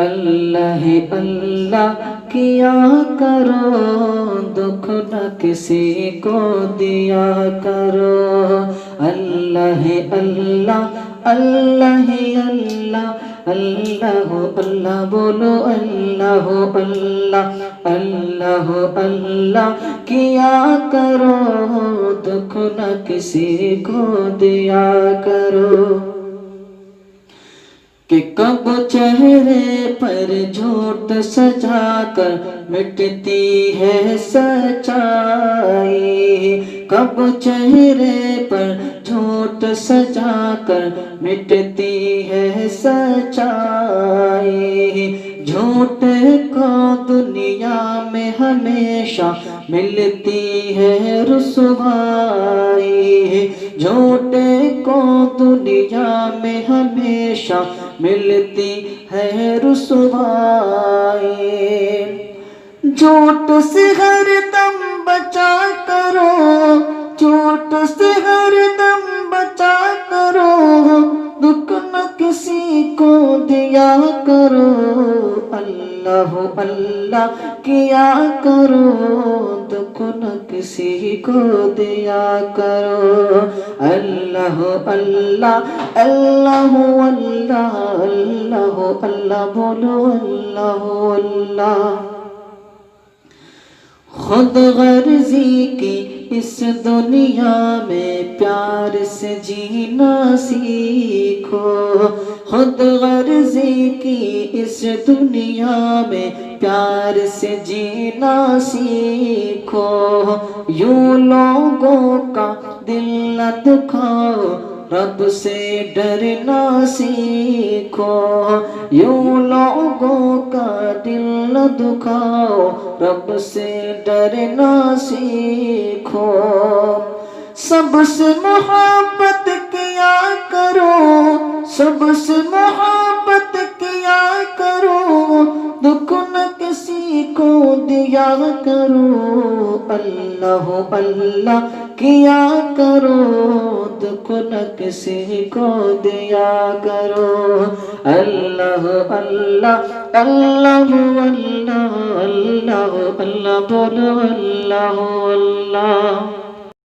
اللہ اللہ کیا کرو، دکھ نہ کسی کو دیا کرو۔ اللہ اللہ اللہ اللہ اللہ اللہ بولو اللہ اللہ اللہ اللہ کیا کرو، دکھ نہ کسی کو دیا کرو۔ کہ کب چہرے پر جھوٹ سجا کر مٹتی ہے سچائی، کب چہرے پر جھوٹ سجا کر مٹتی ہے سچائی۔ جھوٹ کو دنیا میں ہمیشہ ملتی ہے رسوائی، جھوٹ کو دنیا میں ہمیشہ ملتی ہے رسوائی۔ جھوٹ سے ہر دم بچا کرو، جھوٹ سے ہر دم بچا کرو، دکھ نہ کسی کو دیا کرو۔ اللہ اللہ کیا کرو، دکھ نہ کسی کو دیا کرو۔ اللہ اللہ اللہ اللہ اللہ اللہ بولو اللہ اللہ۔ خود غرضی کی اس دنیا میں پیار سے جینا سیکھو، خود غرضی کی اس دنیا میں پیار سے جینا سیکھو۔ یوں لوگوں کا دل نہ دکھاؤ، رب سے ڈرنا سیکھو۔ یوں لوگوں کا دل نہ دکھاؤ، رب سے ڈرنا سیکھو۔ سب سے محبت کیا کرو، سب سے محبت کیا کرو، دکھ نہ کسی کو دیا کرو۔ اللہ اللہ کیا کرو، دکھ نہ کسی کو دیا کرو۔ اللہ اللہ اللہ اللہ اللہ اللہ بولو اللہ اللہ۔